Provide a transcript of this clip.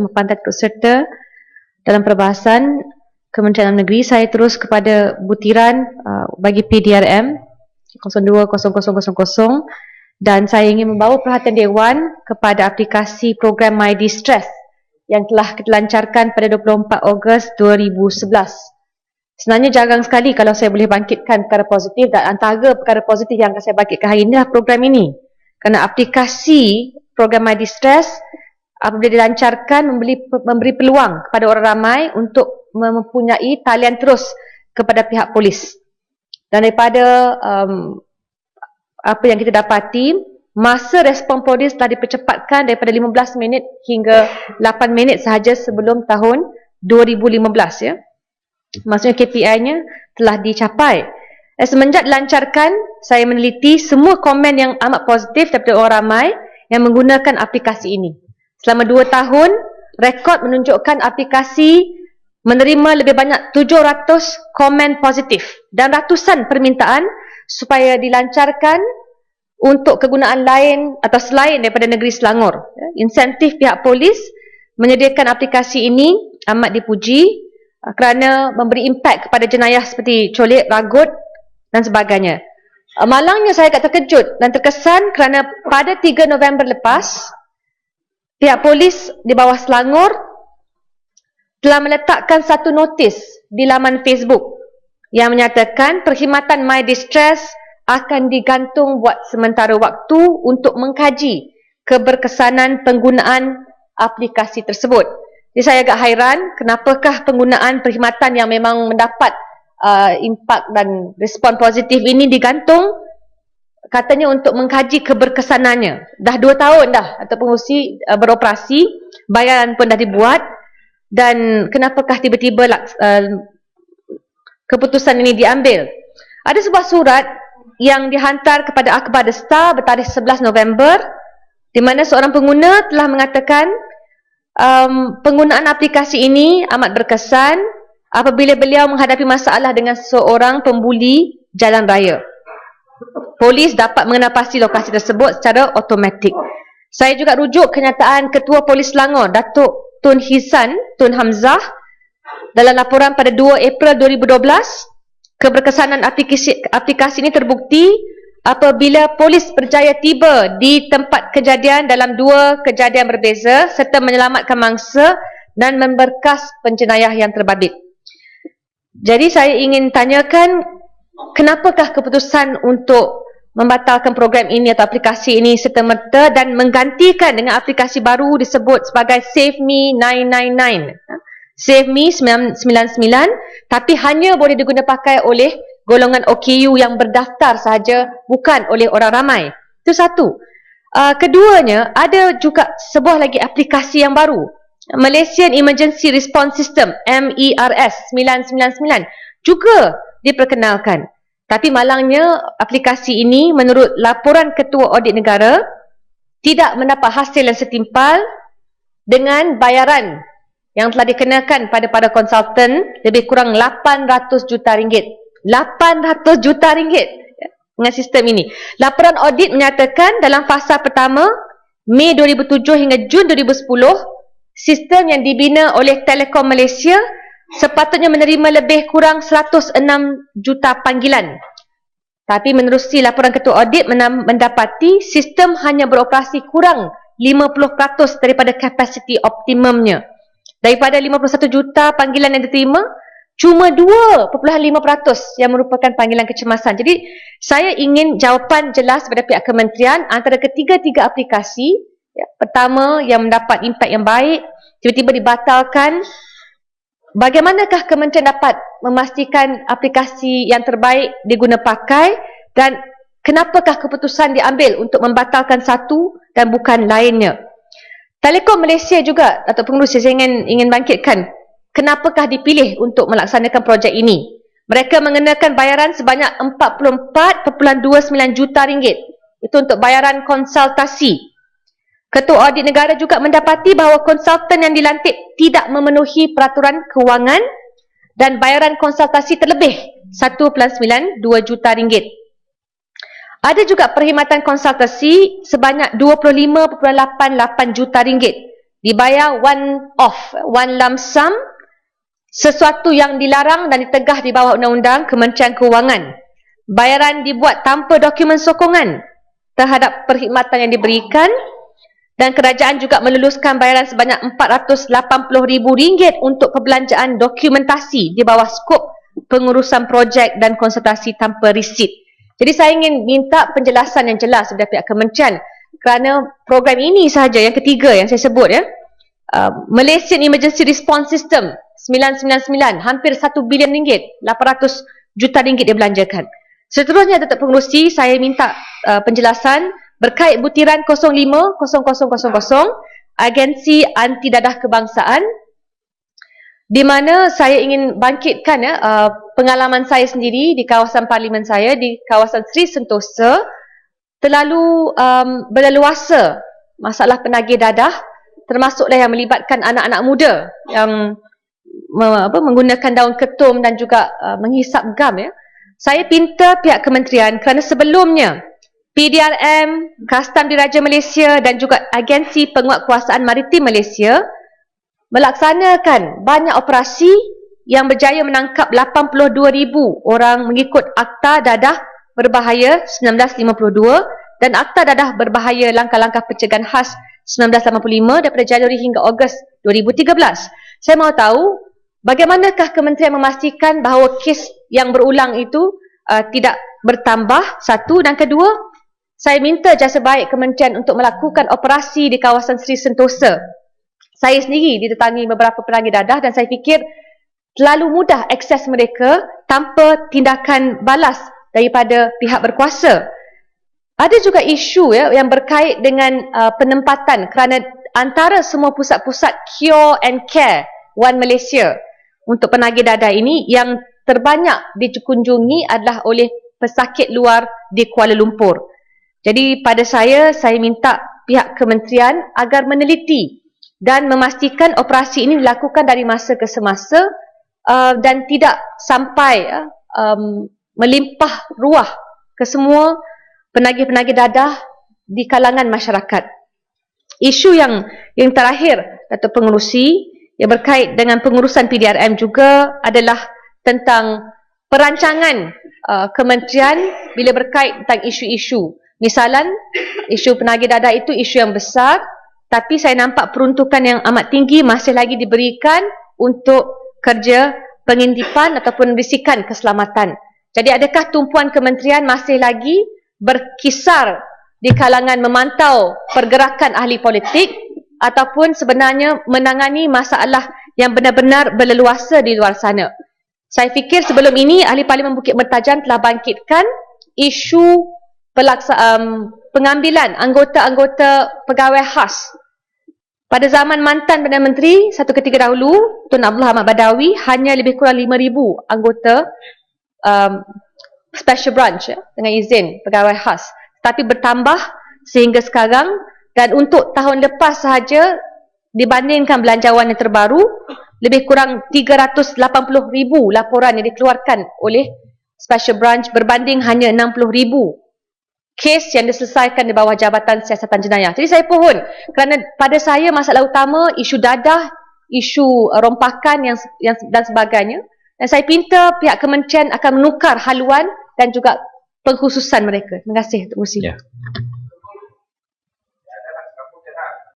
memandang turut serta dalam perbahasan Kementerian Dalam Negeri. Saya terus kepada butiran bagi PDRM 020000 dan saya ingin membawa perhatian Dewan kepada aplikasi program My Distress yang telah kita lancarkan pada 24 Ogos 2011. Sebenarnya jarang sekali kalau saya boleh bangkitkan perkara positif, dan antara perkara positif yang akan saya bangkitkan hari ini adalah program ini. Kerana aplikasi program My Distress apabila dilancarkan memberi peluang kepada orang ramai untuk mempunyai talian terus kepada pihak polis. Dan daripada apa yang kita dapati, masa respon polis telah dipercepatkan daripada 15 minit hingga 8 minit sahaja sebelum tahun 2015 ya. Maksudnya KPI-nya telah dicapai. Semenjak dilancarkan, saya meneliti semua komen yang amat positif daripada orang ramai yang menggunakan aplikasi ini. Selama 2 tahun, rekod menunjukkan aplikasi menerima lebih banyak 700 komen positif dan ratusan permintaan supaya dilancarkan untuk kegunaan lain atau selain daripada negeri Selangor. Insentif pihak polis menyediakan aplikasi ini amat dipuji kerana memberi impak kepada jenayah seperti colik, ragut dan sebagainya. Malangnya saya agak terkejut dan terkesan kerana pada 3 November lepas, pihak polis di bawah Selangor telah meletakkan satu notis di laman Facebook yang menyatakan perkhidmatan My Distress akan digantung buat sementara waktu untuk mengkaji keberkesanan penggunaan aplikasi tersebut. Jadi saya agak hairan kenapakah penggunaan perkhidmatan yang memang mendapat impak dan respon positif ini digantung, katanya untuk mengkaji keberkesanannya. Dah 2 tahun dah atau pengurusi beroperasi, bayaran pun dah dibuat, dan kenapakah tiba-tiba keputusan ini diambil. Ada sebuah surat yang dihantar kepada Akhbar The Star bertarikh 11 November di mana seorang pengguna telah mengatakan penggunaan aplikasi ini amat berkesan apabila beliau menghadapi masalah dengan seorang pembuli jalan raya. Polis dapat mengenal pasti lokasi tersebut secara automatik. Saya juga rujuk kenyataan Ketua Polis Selangor, Datuk Tun Hisan Tun Hamzah, dalam laporan pada 2 April 2012. Keberkesanan aplikasi ini terbukti apabila polis berjaya tiba di tempat kejadian dalam 2 kejadian berbeza serta menyelamatkan mangsa dan memberkas penjenayah yang terbabit. Jadi saya ingin tanyakan, kenapakah keputusan untuk membatalkan program ini atau aplikasi ini serta-merta dan menggantikan dengan aplikasi baru disebut sebagai Save Me 999. Save Me 999, tapi hanya boleh digunakan pakai oleh golongan OKU yang berdaftar sahaja, bukan oleh orang ramai. Itu satu. Keduanya, ada juga sebuah lagi aplikasi yang baru, Malaysian Emergency Response System MERS 999 juga diperkenalkan. Tapi malangnya aplikasi ini menurut laporan Ketua Audit Negara tidak mendapat hasil yang setimpal dengan bayaran yang telah dikenakan pada para konsultan lebih kurang 800 juta ringgit. 800 juta ringgit dengan sistem ini. Laporan audit menyatakan dalam fasa pertama, Mei 2007 hingga Jun 2010, sistem yang dibina oleh Telekom Malaysia sepatutnya menerima lebih kurang 106 juta panggilan. Tapi menerusi laporan Ketua Audit mendapati sistem hanya beroperasi kurang 50% daripada kapasiti optimumnya. Daripada 51 juta panggilan yang diterima, cuma 2.5% yang merupakan panggilan kecemasan. Jadi, saya ingin jawapan jelas daripada pihak kementerian antara ketiga-tiga aplikasi. Ya, pertama, yang mendapat impak yang baik, tiba-tiba dibatalkan. Bagaimanakah kementerian dapat memastikan aplikasi yang terbaik diguna pakai, dan kenapakah keputusan diambil untuk membatalkan satu dan bukan lainnya? Telekom Malaysia juga, atau pengurusi, saya ingin bangkitkan, kenapakah dipilih untuk melaksanakan projek ini? Mereka mengenakan bayaran sebanyak 44.29 juta ringgit. Itu untuk bayaran konsultasi. Ketua Audit Negara juga mendapati bahawa konsultan yang dilantik tidak memenuhi peraturan kewangan dan bayaran konsultasi terlebih 1.92 juta ringgit. Ada juga perkhidmatan konsultasi sebanyak 25.88 juta ringgit dibayar one off, one lump sum, sesuatu yang dilarang dan ditegah di bawah undang-undang Kementerian Kewangan. Bayaran dibuat tanpa dokumen sokongan terhadap perkhidmatan yang diberikan, dan kerajaan juga meluluskan bayaran sebanyak RM480,000 untuk perbelanjaan dokumentasi di bawah skop pengurusan projek dan konsultasi tanpa resit. Jadi saya ingin minta penjelasan yang jelas dari pihak kementerian kerana program ini sahaja yang ketiga yang saya sebut ya. Malaysian Emergency Response System 999, hampir RM1 bilion, RM800 juta dibelanjakan. Seterusnya Datuk Pengerusi, saya minta penjelasan berkait butiran 050000 Agensi Anti Dadah Kebangsaan, di mana saya ingin bangkitkan pengalaman saya sendiri di kawasan parlimen saya, di kawasan Sri Sentosa, terlalu berleluasa masalah penagih dadah, termasuklah yang melibatkan anak-anak muda yang menggunakan daun ketum dan juga menghisap gam ya. Saya pinta pihak kementerian kerana sebelumnya PDRM, Kastam Diraja Malaysia dan juga Agensi Penguatkuasaan Maritim Malaysia melaksanakan banyak operasi yang berjaya menangkap 82,000 orang mengikut Akta Dadah Berbahaya 1952 dan Akta Dadah Berbahaya Langkah-Langkah Pencegahan Khas 1985 daripada Januari hingga Ogos 2013. Saya mahu tahu bagaimanakah kementerian memastikan bahawa kes yang berulang itu tidak bertambah, satu, dan kedua, saya minta jasa baik kementerian untuk melakukan operasi di kawasan Sri Sentosa. Saya sendiri didatangi beberapa penagih dadah dan saya fikir terlalu mudah akses mereka tanpa tindakan balas daripada pihak berkuasa. Ada juga isu yang berkait dengan penempatan kerana antara semua pusat-pusat cure and care One Malaysia untuk penagih dadah ini yang terbanyak dikunjungi adalah oleh pesakit luar di Kuala Lumpur. Jadi pada saya minta pihak kementerian agar meneliti dan memastikan operasi ini dilakukan dari masa ke semasa dan tidak sampai melimpah ruah ke semua penagih-penagih dadah di kalangan masyarakat. Isu yang terakhir, Datuk Pengerusi, yang berkait dengan pengurusan PDRM juga adalah tentang perancangan kementerian bila berkait tentang isu-isu. Misalan, isu penagih dadah itu isu yang besar, tapi saya nampak peruntukan yang amat tinggi masih lagi diberikan untuk kerja pengintipan ataupun bisikan keselamatan. Jadi adakah tumpuan kementerian masih lagi berkisar di kalangan memantau pergerakan ahli politik ataupun sebenarnya menangani masalah yang benar-benar berleluasa di luar sana? Saya fikir sebelum ini Ahli Parlimen Bukit Mertajan telah bangkitkan isu pengambilan anggota-anggota pegawai khas. Pada zaman mantan Perdana Menteri satu ketika dahulu, Tun Abdullah Ahmad Badawi, hanya lebih kurang 5,000 anggota special branch dengan izin pegawai khas. Tapi bertambah sehingga sekarang, dan untuk tahun lepas sahaja dibandingkan belanjawan yang terbaru, lebih kurang 380,000 laporan yang dikeluarkan oleh special branch berbanding hanya 60,000 kes yang diselesaikan di bawah Jabatan Siasatan Jenayah. Jadi saya pohon kerana pada saya masalah utama isu dadah, isu rompakan dan sebagainya, dan saya pinta pihak kementerian akan menukar haluan dan juga pengkhususan mereka. Terima kasih, Tuan Musi.